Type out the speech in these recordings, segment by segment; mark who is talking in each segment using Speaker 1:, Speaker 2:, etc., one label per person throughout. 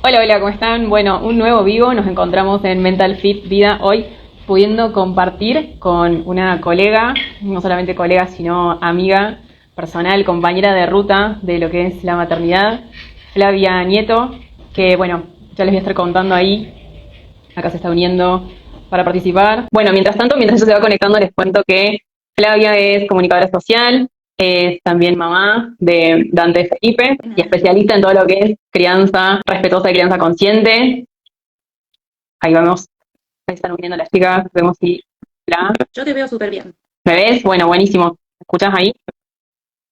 Speaker 1: Hola, hola, ¿cómo están? Bueno, un nuevo vivo, nos encontramos en Mental Fit Vida hoy, pudiendo compartir con una colega, no solamente colega, sino amiga personal, compañera de ruta de lo que es la maternidad, Flavia Nieto, que bueno, ya les voy a estar contando ahí, acá se está uniendo para participar. Bueno, mientras tanto, mientras ella se va conectando, les cuento que Flavia es comunicadora social, es también mamá de Dante Felipe y
Speaker 2: Nada.
Speaker 1: especialista en todo lo que es crianza respetuosa y crianza consciente. Ahí vamos, ahí están uniendo las chicas, vemos si la...
Speaker 2: Yo te veo súper bien,
Speaker 1: ¿Me ves? Bueno, buenísimo. ¿Me escuchás ahí?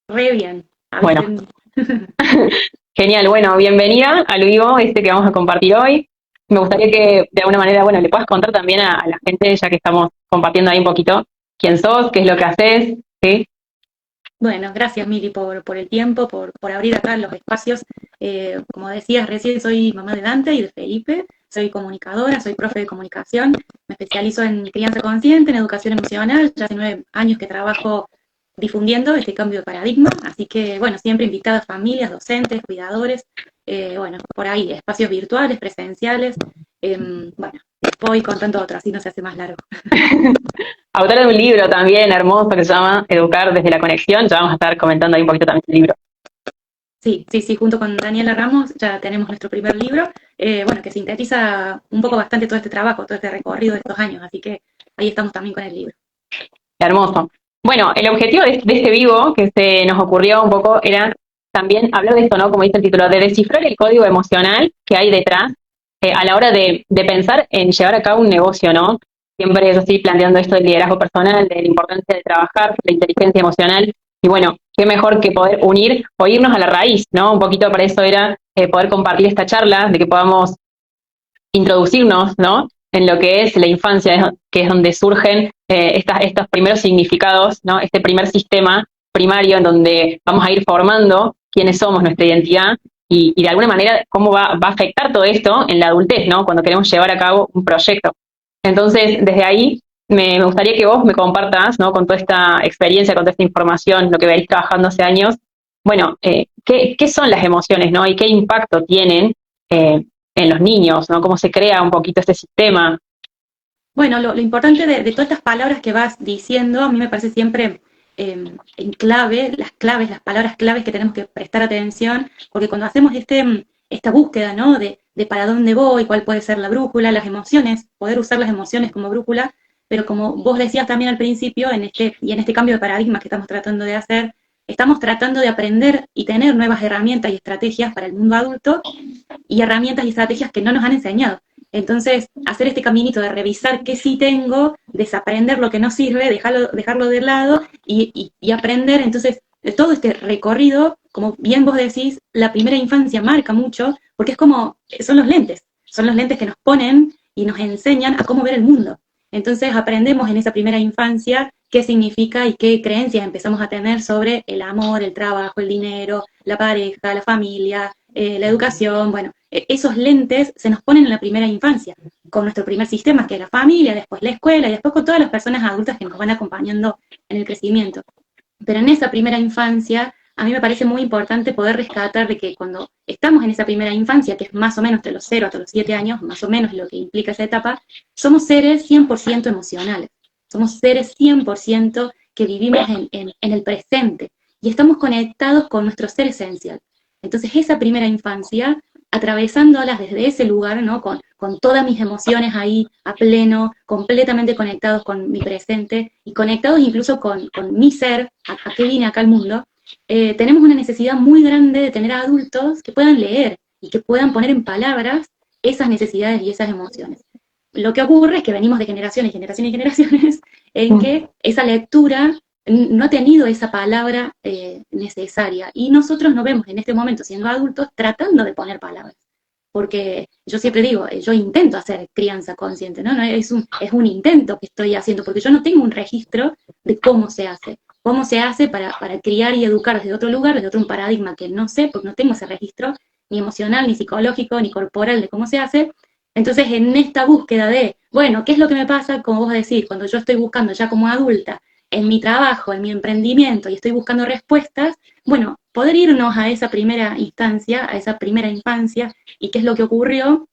Speaker 2: re bien.
Speaker 1: Bueno,
Speaker 2: ¿Viste?
Speaker 1: genial. Bueno, bienvenida al vivo este que vamos a compartir hoy. Me gustaría que de alguna manera, bueno, le puedas contar también a la gente, ya que estamos compartiendo ahí un poquito, quién sos, qué es lo que haces, ¿sí?
Speaker 2: Bueno, gracias Mili por el tiempo, por abrir acá los espacios. Como decías recién, soy mamá de Dante y de Felipe, soy comunicadora, soy profe de comunicación, me especializo en crianza consciente, en educación emocional, ya hace 9 años que trabajo difundiendo este cambio de paradigma, así que bueno, siempre invitada a familias, docentes, cuidadores, bueno, por ahí, espacios virtuales, presenciales, bueno, voy contando otro, así no se hace más largo.
Speaker 1: Autora de un libro también hermoso que se llama Educar desde la conexión. Ya vamos a estar comentando ahí un poquito también el libro.
Speaker 2: Sí, sí, sí, junto con Daniela Ramos ya tenemos nuestro primer libro, bueno, que sintetiza un poco bastante todo este trabajo, todo este recorrido de estos años, así que ahí estamos también con el libro.
Speaker 1: Hermoso. Bueno, el objetivo de este vivo que se nos ocurrió un poco era también hablar de esto, ¿no? Como dice el título, de descifrar el código emocional que hay detrás a la hora de pensar en llevar a cabo un negocio, ¿no? Siempre yo estoy planteando esto del liderazgo personal, de la importancia de trabajar, la inteligencia emocional, y bueno, qué mejor que poder unir o irnos a la raíz, ¿no? Un poquito para eso era poder compartir esta charla, de que podamos introducirnos, ¿no? En lo que es la infancia, que es donde surgen estos primeros significados, ¿no? Este primer sistema primario en donde vamos a ir formando quiénes somos, nuestra identidad y de alguna manera cómo va a afectar todo esto en la adultez, ¿no? Cuando queremos llevar a cabo un proyecto. Entonces, desde ahí me gustaría que vos me compartas, ¿no? Con toda esta experiencia, con toda esta información, lo que venís trabajando hace años, bueno, ¿qué son las emociones, ¿no? Y qué impacto tienen en los niños, ¿no? Cómo se crea un poquito este sistema.
Speaker 2: Bueno, lo importante de todas estas palabras que vas diciendo, a mí me parece siempre en clave, las palabras claves que tenemos que prestar atención, porque cuando hacemos esta búsqueda, ¿no? De para dónde voy, cuál puede ser la brújula, las emociones, poder usar las emociones como brújula, pero como vos decías también al principio, en este cambio de paradigma que estamos tratando de hacer, estamos tratando de aprender y tener nuevas herramientas y estrategias para el mundo adulto y herramientas y estrategias que no nos han enseñado. Entonces, hacer este caminito de revisar qué sí tengo, desaprender lo que no sirve, dejarlo de lado y aprender. Entonces, de todo este recorrido, como bien vos decís, la primera infancia marca mucho, porque es como, son los lentes que nos ponen y nos enseñan a cómo ver el mundo. Entonces aprendemos en esa primera infancia qué significa y qué creencias empezamos a tener sobre el amor, el trabajo, el dinero, la pareja, la familia, la educación. Bueno, esos lentes se nos ponen en la primera infancia, con nuestro primer sistema, que es la familia, después la escuela y después con todas las personas adultas que nos van acompañando en el crecimiento. Pero en esa primera infancia, a mí me parece muy importante poder rescatar de que cuando estamos en esa primera infancia, que es más o menos de los 0 hasta los 7 años, más o menos lo que implica esa etapa, somos seres 100% emocionales. Somos seres 100% que vivimos en el presente y estamos conectados con nuestro ser esencial. Entonces, esa primera infancia, atravesándolas desde ese lugar, ¿no? Con todas mis emociones ahí a pleno, completamente conectados con mi presente y conectados incluso con mi ser, a qué vine acá al mundo, tenemos una necesidad muy grande de tener adultos que puedan leer y que puedan poner en palabras esas necesidades y esas emociones. Lo que ocurre es que venimos de generaciones, generaciones y generaciones en que esa lectura no ha tenido esa palabra necesaria y nosotros nos vemos en este momento siendo adultos tratando de poner palabras porque yo siempre digo, yo intento hacer crianza consciente, ¿no? Es un intento que estoy haciendo, porque yo no tengo un registro de cómo se hace para criar y educar desde otro lugar, desde otro paradigma que no sé, porque no tengo ese registro, ni emocional, ni psicológico, ni corporal de cómo se hace. Entonces, en esta búsqueda de, bueno, ¿qué es lo que me pasa, como vos decís, cuando yo estoy buscando ya como adulta, en mi trabajo, en mi emprendimiento, y estoy buscando respuestas, bueno, poder irnos a esa primera instancia, a esa primera infancia, y qué es lo que ocurrió,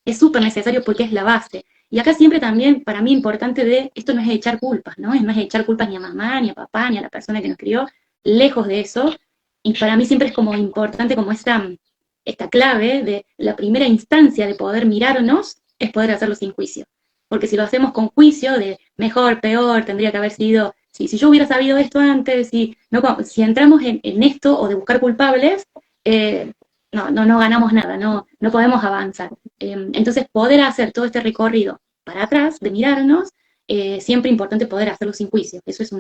Speaker 2: es súper necesario porque es la base. Y acá siempre también, para mí, importante de, esto no es echar culpas, ¿no? No es echar culpas ni a mamá, ni a papá, ni a la persona que nos crió, lejos de eso. Y para mí siempre es como importante como esta clave de la primera instancia de poder mirarnos, es poder hacerlo sin juicio. Porque si lo hacemos con juicio de mejor, peor, tendría que haber sido, si yo hubiera sabido esto antes, si entramos en esto o de buscar culpables, no ganamos nada, no podemos avanzar. Entonces, poder hacer todo este recorrido para atrás, de mirarnos, siempre importante poder hacerlo sin juicio. Eso es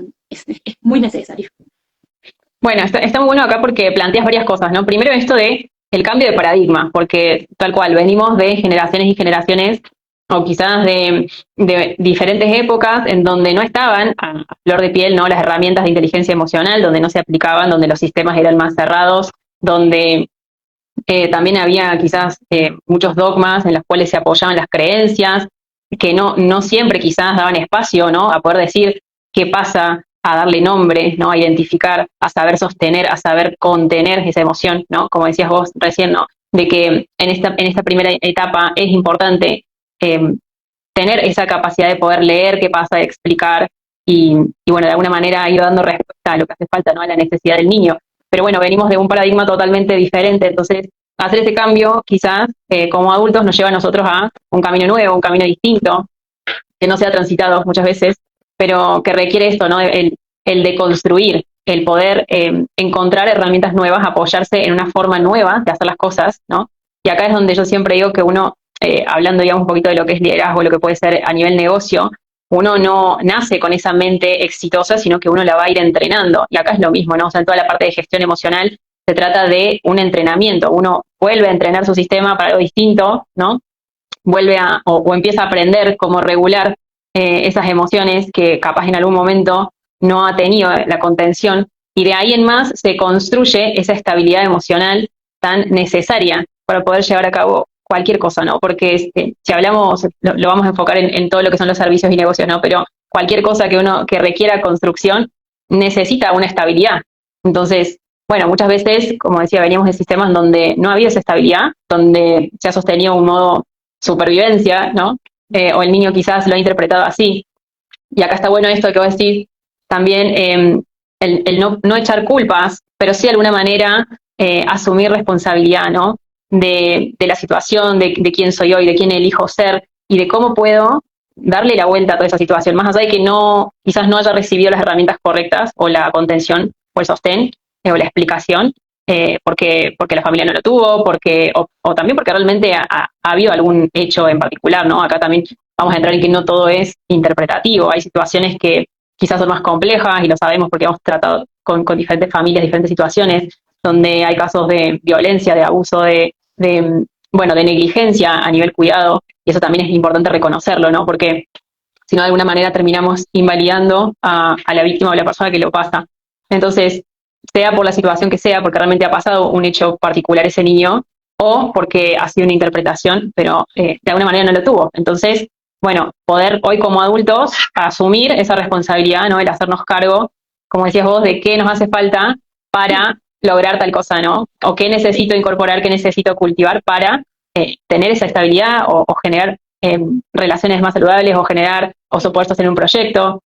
Speaker 2: muy necesario.
Speaker 1: Bueno, está muy bueno acá porque planteas varias cosas, ¿no? Primero esto de el cambio de paradigma, porque tal cual, venimos de generaciones y generaciones, o quizás de diferentes épocas en donde no estaban a flor de piel, ¿no? Las herramientas de inteligencia emocional, donde no se aplicaban, donde los sistemas eran más cerrados, donde también había quizás muchos dogmas en los cuales se apoyaban las creencias, que no siempre quizás daban espacio, ¿no? A poder decir qué pasa, a darle nombre, ¿no? A identificar, a saber sostener, a saber contener esa emoción, ¿no? Como decías vos recién, ¿no? De que en esta primera etapa es importante eh, tener esa capacidad de poder leer qué pasa, de explicar y bueno, de alguna manera ir dando respuesta a lo que hace falta, ¿no? A la necesidad del niño. Pero bueno, venimos de un paradigma totalmente diferente, entonces hacer ese cambio quizás como adultos nos lleva a nosotros a un camino nuevo, un camino distinto, que no sea transitado muchas veces, pero que requiere esto, ¿no? El de construir, el poder encontrar herramientas nuevas, apoyarse en una forma nueva de hacer las cosas, ¿no? Y acá es donde yo siempre digo que uno, hablando digamos un poquito de lo que es liderazgo, lo que puede ser a nivel negocio, uno no nace con esa mente exitosa, sino que uno la va a ir entrenando. Y acá es lo mismo, ¿no? O sea, en toda la parte de gestión emocional se trata de un entrenamiento. Uno vuelve a entrenar su sistema para algo distinto, ¿no? Vuelve o empieza a aprender cómo regular esas emociones que capaz en algún momento no ha tenido la contención, y de ahí en más se construye esa estabilidad emocional tan necesaria para poder llevar a cabo cualquier cosa, ¿no? Porque si hablamos, lo vamos a enfocar en todo lo que son los servicios y negocios, ¿no? Pero cualquier cosa que requiera construcción necesita una estabilidad. Entonces, bueno, muchas veces, como decía, veníamos de sistemas donde no había esa estabilidad, donde se ha sostenido un modo supervivencia, ¿no? O el niño quizás lo ha interpretado así. Y acá está bueno esto que vos decís, también el no echar culpas, pero sí de alguna manera asumir responsabilidad, ¿no? De la situación, de quién soy hoy, de quién elijo ser y de cómo puedo darle la vuelta a toda esa situación, más allá de que quizás no haya recibido las herramientas correctas o la contención o el sostén o la explicación, porque la familia no lo tuvo, o también porque realmente ha habido algún hecho en particular, ¿no? Acá también vamos a entrar en que no todo es interpretativo, hay situaciones que quizás son más complejas y lo sabemos porque hemos tratado con diferentes familias, diferentes situaciones, donde hay casos de violencia, de abuso, bueno, de negligencia a nivel cuidado, y eso también es importante reconocerlo, ¿no? Porque si no, de alguna manera terminamos invalidando a la víctima o a la persona que lo pasa. Entonces, sea por la situación que sea, porque realmente ha pasado un hecho particular ese niño, o porque ha sido una interpretación, pero de alguna manera no lo tuvo. Entonces, bueno, poder hoy como adultos asumir esa responsabilidad, ¿no? El hacernos cargo, como decías vos, de qué nos hace falta para lograr tal cosa, ¿no? O qué necesito incorporar, qué necesito cultivar para tener esa estabilidad o generar relaciones más saludables o soportes en un proyecto.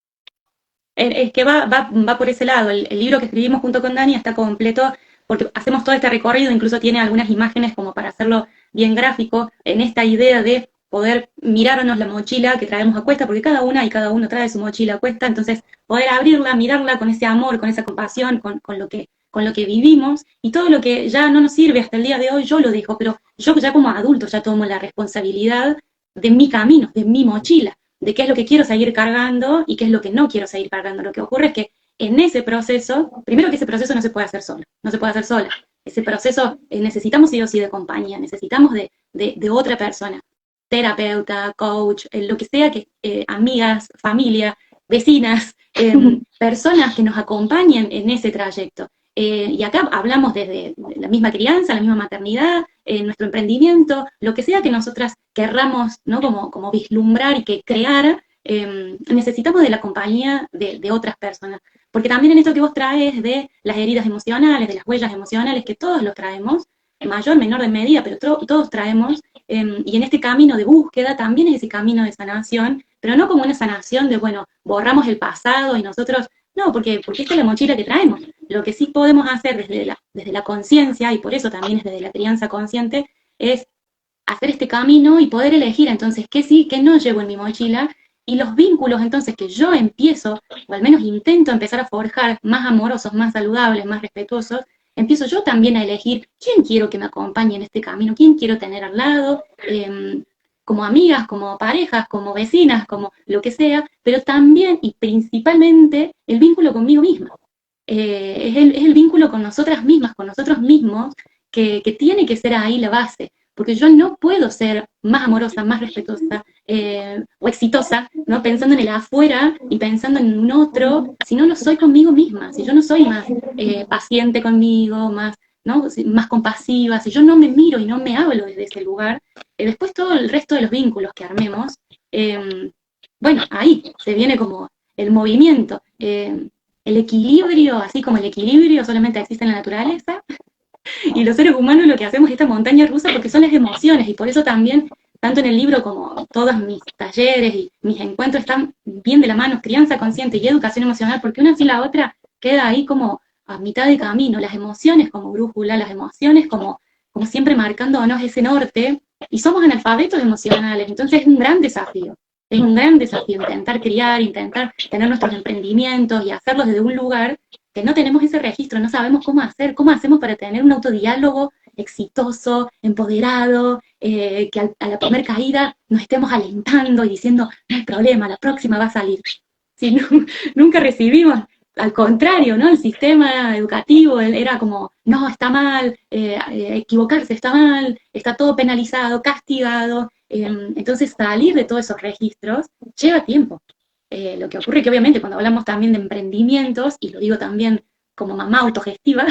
Speaker 2: Es que va por ese lado. El libro que escribimos junto con Dani está completo porque hacemos todo este recorrido, incluso tiene algunas imágenes como para hacerlo bien gráfico, en esta idea de poder mirarnos la mochila que traemos a cuesta, porque cada una y cada uno trae su mochila a cuesta, entonces poder abrirla, mirarla con ese amor, con esa compasión, con lo que vivimos, y todo lo que ya no nos sirve hasta el día de hoy, yo lo dejo, pero yo ya como adulto ya tomo la responsabilidad de mi camino, de mi mochila, de qué es lo que quiero seguir cargando y qué es lo que no quiero seguir cargando. Lo que ocurre es que en ese proceso, primero que ese proceso no se puede hacer solo, no se puede hacer sola. Ese proceso necesitamos sí o sí de compañía, necesitamos de otra persona, terapeuta, coach, lo que sea, amigas, familia, vecinas, personas que nos acompañen en ese trayecto. Y acá hablamos desde la misma crianza, la misma maternidad, nuestro emprendimiento, lo que sea que nosotras querramos, ¿no? como vislumbrar y que crear, necesitamos de la compañía de otras personas. porque también en esto que vos traes de las heridas emocionales, de las huellas emocionales, que todos los traemos, en mayor, menor de medida, pero todos traemos, y en este camino de búsqueda también es ese camino de sanación, pero no como una sanación de, bueno, borramos el pasado y nosotros, no, porque esta es la mochila que traemos. Lo que sí podemos hacer desde la conciencia, y por eso también es desde la crianza consciente, es hacer este camino y poder elegir entonces qué sí, qué no llevo en mi mochila, y los vínculos entonces que yo empiezo, o al menos intento empezar a forjar más amorosos, más saludables, más respetuosos, empiezo yo también a elegir quién quiero que me acompañe en este camino, quién quiero tener al lado, como amigas, como parejas, como vecinas, como lo que sea, pero también y principalmente el vínculo conmigo misma. Es el vínculo con nosotras mismas, con nosotros mismos, que tiene que ser ahí la base, porque yo no puedo ser más amorosa, más respetuosa o exitosa, ¿no? Pensando en el afuera y pensando en un otro, si no lo soy conmigo misma, si yo no soy más paciente conmigo, más, ¿no? Más compasiva, si yo no me miro y no me hablo desde ese lugar, después todo el resto de los vínculos que armemos, bueno, ahí se viene como el movimiento. El equilibrio, así como el equilibrio solamente existe en la naturaleza, y los seres humanos lo que hacemos es esta montaña rusa porque son las emociones, y por eso también, tanto en el libro como todos mis talleres y mis encuentros están bien de la mano, crianza consciente y educación emocional, porque una sin la otra queda ahí como a mitad de camino, las emociones como brújula, las emociones como siempre marcándonos ese norte, y somos analfabetos emocionales, entonces es un gran desafío intentar criar, intentar tener nuestros emprendimientos y hacerlos desde un lugar que no tenemos ese registro, no sabemos cómo hacemos para tener un autodiálogo exitoso, empoderado, que a la primera caída nos estemos alentando y diciendo, no hay problema, la próxima va a salir. Si no, nunca recibimos, al contrario, ¿no? El sistema educativo era como, no, está mal, equivocarse está mal, está todo penalizado, castigado. Entonces salir de todos esos registros lleva tiempo. Lo que ocurre que obviamente cuando hablamos también de emprendimientos, y lo digo también como mamá autogestiva,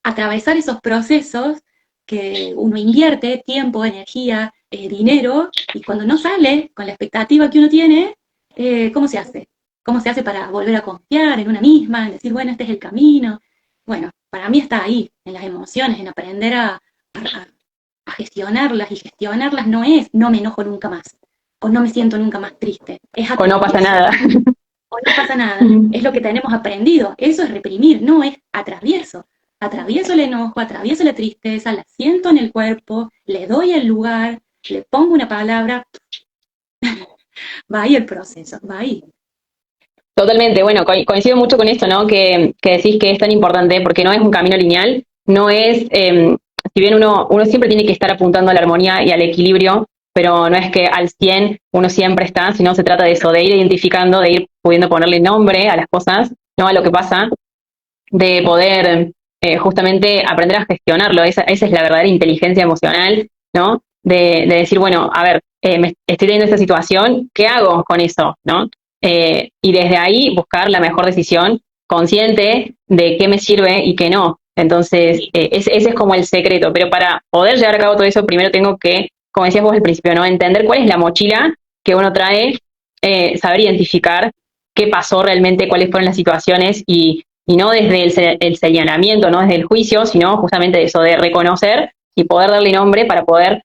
Speaker 2: atravesar esos procesos que uno invierte tiempo, energía, dinero, y cuando no sale con la expectativa que uno tiene, ¿cómo se hace? ¿Cómo se hace para volver a confiar en una misma, en decir, bueno, este es el camino? Bueno, para mí está ahí, en las emociones, en aprender a gestionarlas, y gestionarlas no es no me enojo nunca más, o no me siento nunca más triste, es
Speaker 1: O no pasa nada.
Speaker 2: o no pasa nada, es lo que tenemos aprendido, eso es reprimir, no es atravieso. Atravieso el enojo, atravieso la tristeza, la siento en el cuerpo, le doy el lugar, le pongo una palabra, va ahí el proceso, va ahí.
Speaker 1: Totalmente, bueno, coincido mucho con esto, ¿no? Que decís que es tan importante porque no es un camino lineal, no es, si bien uno siempre tiene que estar apuntando a la armonía y al equilibrio, pero no es que al 100 uno siempre está, sino se trata de eso, de ir identificando, de ir pudiendo ponerle nombre a las cosas, no a lo que pasa, de poder justamente aprender a gestionarlo. Esa es la verdadera inteligencia emocional, ¿no? De decir, bueno, a ver, estoy teniendo esta situación, ¿qué hago con eso, no? Y desde ahí buscar la mejor decisión consciente de qué me sirve y qué no. Entonces, ese es como el secreto. Pero para poder llevar a cabo todo eso, primero tengo que, como decías vos al principio, ¿no? Entender cuál es la mochila que uno trae, saber identificar qué pasó realmente, cuáles fueron las situaciones y no desde el señalamiento, no desde el juicio, sino justamente de eso, de reconocer y poder darle nombre para poder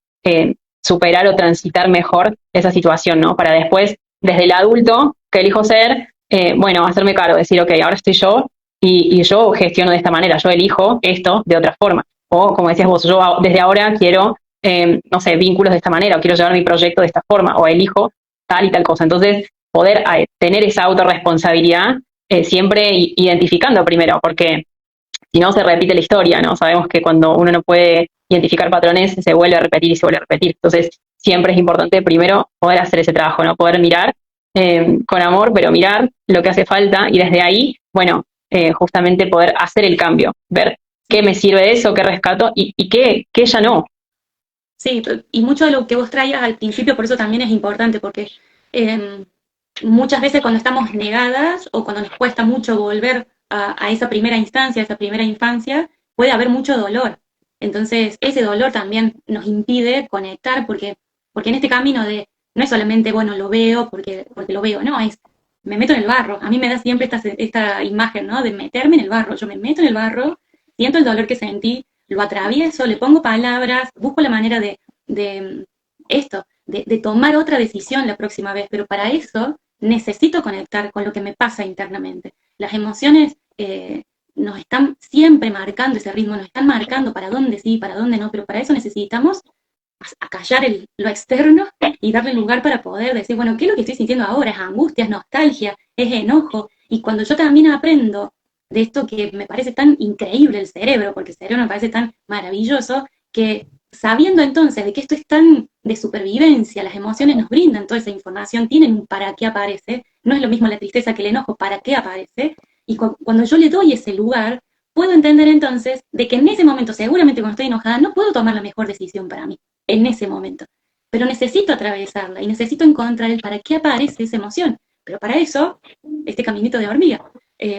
Speaker 1: superar o transitar mejor esa situación, ¿no? Para después, desde el adulto que elijo ser, bueno, hacerme cargo, decir, ok, ahora estoy yo y yo gestiono de esta manera, yo elijo esto de otra forma. O, como decías vos, yo desde ahora quiero, no sé, vínculos de esta manera, o quiero llevar mi proyecto de esta forma, o elijo tal y tal cosa. Entonces, poder tener esa autorresponsabilidad siempre identificando primero, porque si no se repite la historia, ¿no? Sabemos que cuando uno no puede identificar patrones, se vuelve a repetir y se vuelve a repetir. Entonces, siempre es importante primero poder hacer ese trabajo, ¿no? Poder mirar con amor, pero mirar lo que hace falta y desde ahí, bueno, justamente poder hacer el cambio, ver qué me sirve de eso, qué rescato y qué ya no.
Speaker 2: Sí, y mucho de lo que vos traías al principio, por eso también es importante, porque muchas veces cuando estamos negadas o cuando nos cuesta mucho volver a esa primera instancia, a esa primera infancia, puede haber mucho dolor. Entonces, ese dolor también nos impide conectar, porque en este camino de, no es solamente, bueno, lo veo porque lo veo, no, es me meto en el barro. A mí me da siempre esta imagen, ¿no? De meterme en el barro. Yo me meto en el barro, siento el dolor que sentí, lo atravieso, le pongo palabras, busco la manera de esto, de tomar otra decisión la próxima vez, pero para eso necesito conectar con lo que me pasa internamente. Las emociones nos están siempre marcando ese ritmo, nos están marcando para dónde sí, para dónde no, pero para eso necesitamos acallar lo externo y darle lugar para poder decir, bueno, ¿qué es lo que estoy sintiendo ahora? ¿Es angustia, es nostalgia, es enojo? Y cuando yo también aprendo de esto que me parece tan increíble el cerebro, porque el cerebro me parece tan maravilloso, que sabiendo entonces de que esto es tan de supervivencia, las emociones nos brindan toda esa información, tienen un para qué aparece, no es lo mismo la tristeza que el enojo, para qué aparece, y cuando yo le doy ese lugar, puedo entender entonces de que en ese momento, seguramente cuando estoy enojada, no puedo tomar la mejor decisión para mí, en ese momento. Pero necesito atravesarla y necesito encontrar el para qué aparece esa emoción. Pero para eso, este caminito de hormiga.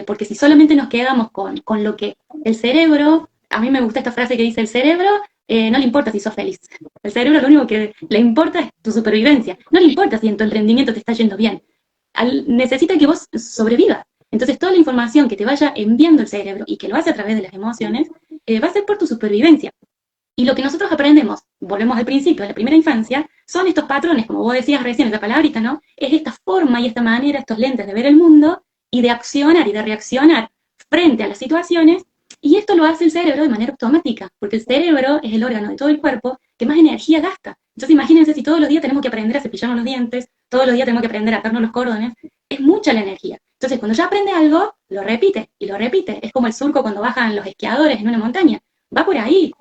Speaker 2: Porque si solamente nos quedamos con lo que el cerebro, a mí me gusta esta frase que dice, el cerebro no le importa si sos feliz. El cerebro lo único que le importa es tu supervivencia. No le importa si en tu emprendimiento te está yendo bien. Necesita que vos sobrevivas. Entonces toda la información que te vaya enviando el cerebro y que lo hace a través de las emociones, va a ser por tu supervivencia. Y lo que nosotros aprendemos, volvemos al principio, en la primera infancia, son estos patrones, como vos decías recién, esta palabrita, ¿no? Es esta forma y esta manera, estos lentes de ver el mundo y de accionar y de reaccionar frente a las situaciones, y esto lo hace el cerebro de manera automática, porque el cerebro es el órgano de todo el cuerpo que más energía gasta. Entonces imagínense si todos los días tenemos que aprender a cepillarnos los dientes, todos los días tenemos que aprender a atarnos los cordones, es mucha la energía. Entonces cuando ya aprende algo, lo repite y lo repite. Es como el surco cuando bajan los esquiadores en una montaña. Va por ahí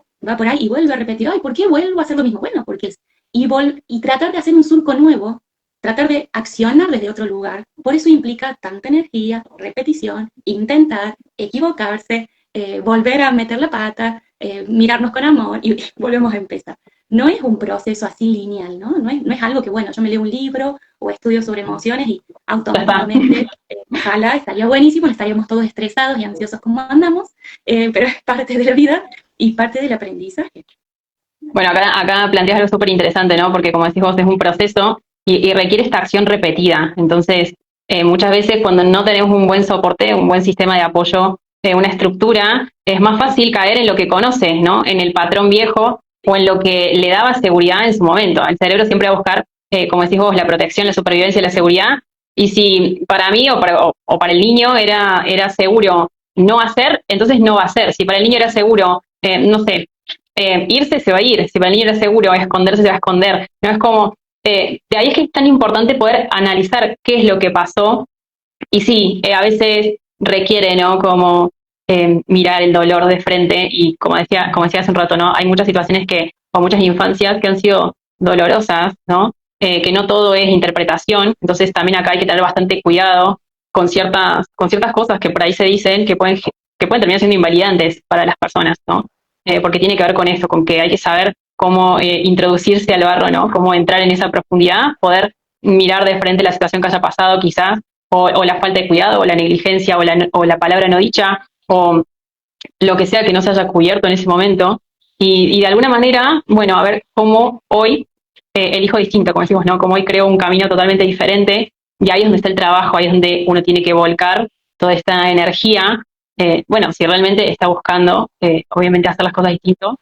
Speaker 2: y vuelve a repetir, ay, ¿por qué vuelvo a hacer lo mismo? Bueno, porque es, y tratar de hacer un surco nuevo, tratar de accionar desde otro lugar, por eso implica tanta energía, repetición, intentar, equivocarse, volver a meter la pata, mirarnos con amor y volvemos a empezar. No es un proceso así lineal, ¿no? No es algo que, bueno, yo me leo un libro o estudio sobre emociones y automáticamente, ojalá, estaría buenísimo, estaríamos todos estresados y ansiosos como andamos, pero es parte de la vida y parte del aprendizaje.
Speaker 1: Bueno, acá planteas algo súper interesante, ¿no? Porque como decís vos, es un proceso y requiere esta acción repetida. Entonces, muchas veces cuando no tenemos un buen soporte, un buen sistema de apoyo, una estructura, es más fácil caer en lo que conoces, ¿no? En el patrón viejo o en lo que le daba seguridad en su momento. El cerebro siempre va a buscar, como decís vos, la protección, la supervivencia y la seguridad. Y si para mí o para el niño era seguro no hacer, entonces no va a hacer. Si para el niño era seguro, no sé, irse se va a ir, si para el niño era seguro esconderse se va a esconder, no es como, de ahí es que es tan importante poder analizar qué es lo que pasó, y sí, a veces requiere, ¿no? Como mirar el dolor de frente, y como decía hace un rato, ¿no? Hay muchas situaciones o muchas infancias que han sido dolorosas, ¿no? Que no todo es interpretación, entonces también acá hay que tener bastante cuidado con ciertas cosas que por ahí se dicen que pueden terminar siendo invalidantes para las personas, ¿no? Porque tiene que ver con eso, con que hay que saber cómo introducirse al barro, ¿no? Cómo entrar en esa profundidad, poder mirar de frente la situación que haya pasado quizás, o la falta de cuidado, o la negligencia, o la palabra no dicha, o lo que sea que no se haya cubierto en ese momento, y de alguna manera, bueno, a ver cómo hoy elijo distinto, como decimos, ¿no? Como hoy creo un camino totalmente diferente, y ahí es donde está el trabajo, ahí es donde uno tiene que volcar toda esta energía, bueno, si realmente está buscando, obviamente, hacer las cosas distinto,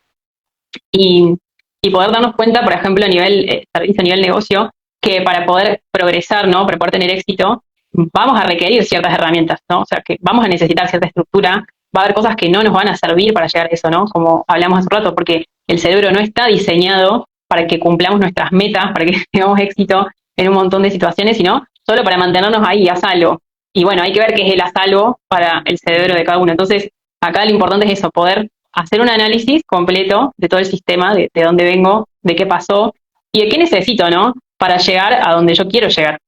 Speaker 1: y, y poder darnos cuenta, por ejemplo, a nivel servicio, a nivel negocio, que para poder progresar, ¿no? Para poder tener éxito, vamos a requerir ciertas herramientas, ¿no? O sea, que vamos a necesitar cierta estructura, va a haber cosas que no nos van a servir para llegar a eso, ¿no? Como hablamos hace un rato, porque el cerebro no está diseñado para que cumplamos nuestras metas, para que tengamos éxito en un montón de situaciones, sino solo para mantenernos ahí a salvo. Y bueno, hay que ver qué es el a salvo para el cerebro de cada uno. Entonces, acá lo importante es eso, poder hacer un análisis completo de todo el sistema, de dónde vengo, de qué pasó y de qué necesito, ¿no? Para llegar a donde yo quiero llegar.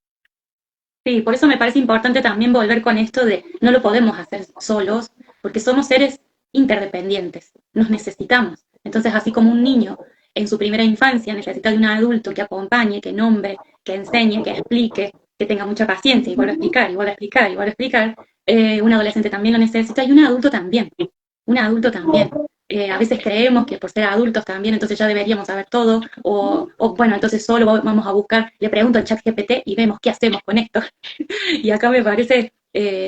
Speaker 2: Sí, por eso me parece importante también volver con esto de no lo podemos hacer solos, porque somos seres interdependientes, nos necesitamos. Entonces, así como un niño en su primera infancia necesita de un adulto que acompañe, que nombre, que enseñe, que explique, que tenga mucha paciencia y vuelva a explicar, y vuelva a explicar, y vuelva a explicar, un adolescente también lo necesita y un adulto también. Un adulto también. A veces creemos que por ser adultos también, entonces ya deberíamos saber todo, o bueno, entonces solo vamos a buscar, le pregunto al chat GPT y vemos qué hacemos con esto. Y acá me parece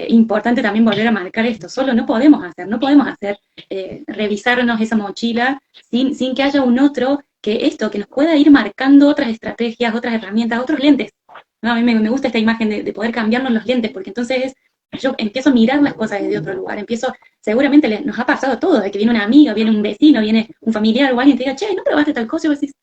Speaker 2: importante también volver a marcar esto, solo no podemos hacer, revisarnos esa mochila sin que haya un otro que nos pueda ir marcando otras estrategias, otras herramientas, otros lentes. No, a mí me gusta esta imagen de poder cambiarnos los lentes, porque entonces yo empiezo a mirar las cosas desde otro lugar, seguramente nos ha pasado todo, de que viene una amiga, viene un vecino, viene un familiar o alguien te diga, che, ¿no probaste tal cosa? Y vos decís,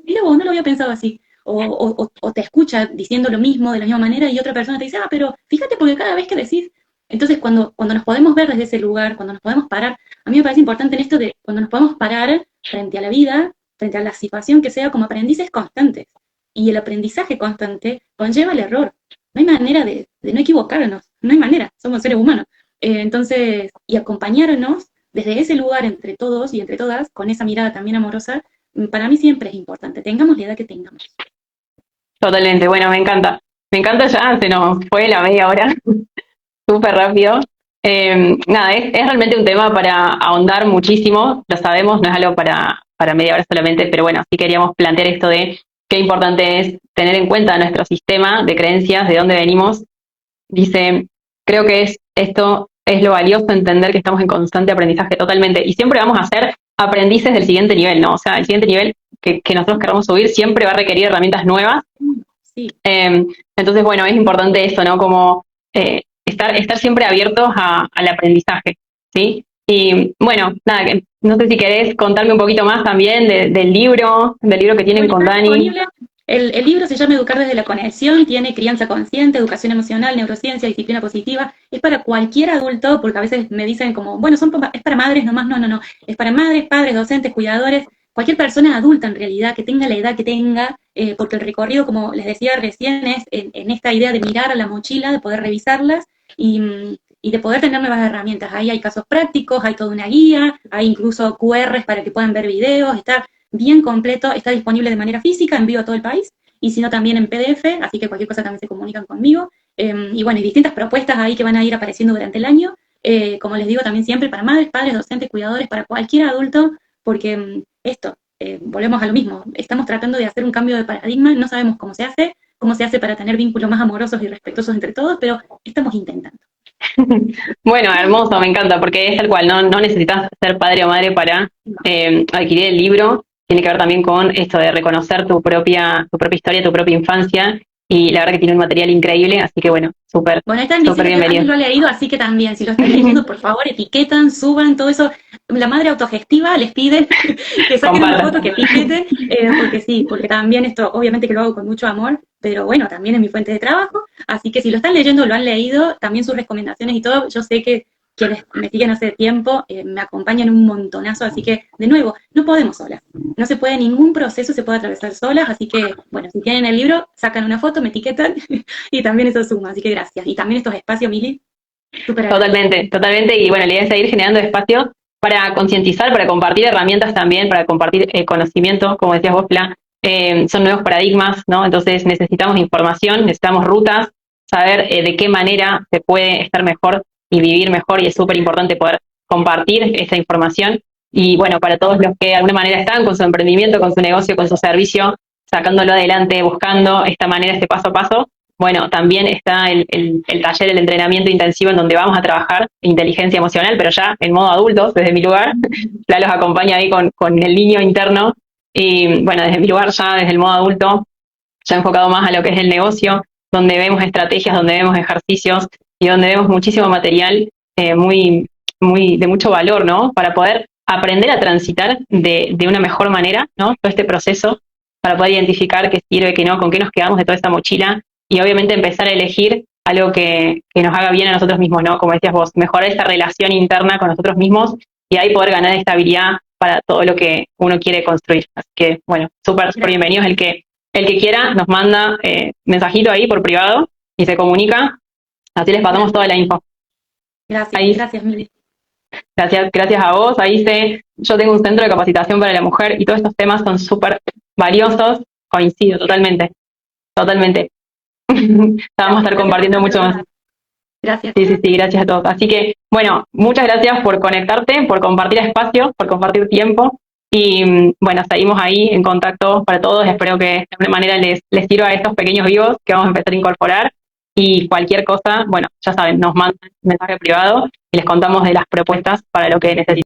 Speaker 2: mira vos, no lo había pensado así. O te escucha diciendo lo mismo de la misma manera y otra persona te dice, pero fíjate porque cada vez que decís, entonces cuando nos podemos ver desde ese lugar, cuando nos podemos parar, a mí me parece importante en esto de cuando nos podemos parar frente a la vida, frente a la situación que sea como aprendices constantes. Y el aprendizaje constante conlleva el error. No hay manera de no equivocarnos, no hay manera, somos seres humanos. Entonces, y acompañarnos desde ese lugar entre todos y entre todas, con esa mirada también amorosa, para mí siempre es importante, tengamos la edad que tengamos.
Speaker 1: Totalmente, bueno, me encanta. Me encanta, ya se nos fue la media hora, súper rápido. Nada, es realmente un tema para ahondar muchísimo, lo sabemos, no es algo para media hora solamente, pero bueno, sí queríamos plantear esto de qué importante es tener en cuenta nuestro sistema de creencias, de dónde venimos. Dice, creo que esto es lo valioso, entender que estamos en constante aprendizaje totalmente, y siempre vamos a ser aprendices del siguiente nivel, ¿no? O sea, el siguiente nivel que nosotros queramos subir siempre va a requerir herramientas nuevas.
Speaker 2: Sí.
Speaker 1: Entonces, bueno, es importante eso, ¿no? Como estar siempre abiertos al aprendizaje, ¿sí? Y bueno, nada, no sé si querés contarme un poquito más también del libro que tienen
Speaker 2: Bueno,
Speaker 1: con Dani.
Speaker 2: El libro se llama Educar desde la conexión, tiene crianza consciente, educación emocional, neurociencia, disciplina positiva. Es para cualquier adulto, porque a veces me dicen como, bueno, es para madres nomás, no. Es para madres, padres, docentes, cuidadores, cualquier persona adulta en realidad, que tenga la edad que tenga, porque el recorrido, como les decía recién, es en esta idea de mirar a la mochila, de poder revisarlas y de poder tener nuevas herramientas. Ahí hay casos prácticos, hay toda una guía, hay incluso QRs para que puedan ver videos, está bien completo, está disponible de manera física, envío a todo el país, y si no también en PDF, así que cualquier cosa también se comunican conmigo. Y bueno, hay distintas propuestas ahí que van a ir apareciendo durante el año, como les digo también siempre, para madres, padres, docentes, cuidadores, para cualquier adulto, porque volvemos a lo mismo, estamos tratando de hacer un cambio de paradigma, no sabemos cómo se hace para tener vínculos más amorosos y respetuosos entre todos, pero estamos intentando.
Speaker 1: Bueno, hermoso, me encanta, porque es tal cual, no necesitas ser padre o madre para adquirir el libro. Tiene que ver también con esto de reconocer tu propia historia, tu propia infancia, y la verdad que tiene un material increíble, así que bueno, súper
Speaker 2: están diciendo que
Speaker 1: bienvenido.
Speaker 2: lo ha leído, así que también, si lo están leyendo, por favor, etiquetan, suban, todo eso. La madre autogestiva les pide que saquen una foto, que etiqueten, porque sí, porque también esto, obviamente que lo hago con mucho amor, pero bueno, también es mi fuente de trabajo, así que si lo están leyendo, lo han leído, también sus recomendaciones y todo, yo sé que quienes me siguen hace tiempo me acompañan un montonazo, así que, de nuevo, no podemos solas, no se puede, ningún proceso se puede atravesar solas, así que, bueno, si tienen el libro, sacan una foto, me etiquetan, y también eso suma, así que gracias. Y también estos espacios, Mili, súper
Speaker 1: Totalmente, y bueno, la idea es seguir generando espacios para concientizar, para compartir herramientas también, para compartir conocimientos, como decías vos, Pla, son nuevos paradigmas, ¿no? Entonces necesitamos información, necesitamos rutas, saber de qué manera se puede estar mejor y vivir mejor, y es súper importante poder compartir esa información. Y bueno, para todos los que de alguna manera están con su emprendimiento, con su negocio, con su servicio, sacándolo adelante, buscando esta manera, este paso a paso, bueno, también está el taller, el entrenamiento intensivo en donde vamos a trabajar inteligencia emocional, pero ya en modo adultos, desde mi lugar. Ya los acompaña ahí con el niño interno. Y bueno, desde mi lugar ya, desde el modo adulto, ya enfocado más a lo que es el negocio, donde vemos estrategias, donde vemos ejercicios y donde vemos muchísimo material de mucho valor, ¿no? Para poder aprender a transitar de una mejor manera, ¿no? Todo este proceso, para poder identificar qué sirve, qué no, con qué nos quedamos de toda esta mochila, y obviamente empezar a elegir algo que nos haga bien a nosotros mismos, ¿no? Como decías vos, mejorar esta relación interna con nosotros mismos, y ahí poder ganar estabilidad para todo lo que uno quiere construir. Así que, bueno, súper bienvenidos. El que quiera nos manda mensajito ahí por privado y se comunica, así les pasamos toda la info.
Speaker 2: Gracias, Mili.
Speaker 1: Gracias a vos. Ahí yo tengo un centro de capacitación para la mujer y todos estos temas son súper valiosos. Coincido totalmente. Vamos a estar compartiendo mucho más.
Speaker 2: Gracias.
Speaker 1: Sí, sí, sí, gracias a todos. Así que, bueno, muchas gracias por conectarte, por compartir espacio, por compartir tiempo. Y bueno, seguimos ahí en contacto para todos. Espero que de alguna manera les sirva a estos pequeños vivos que vamos a empezar a incorporar. Y cualquier cosa, bueno, ya saben, nos mandan un mensaje privado y les contamos de las propuestas para lo que necesiten.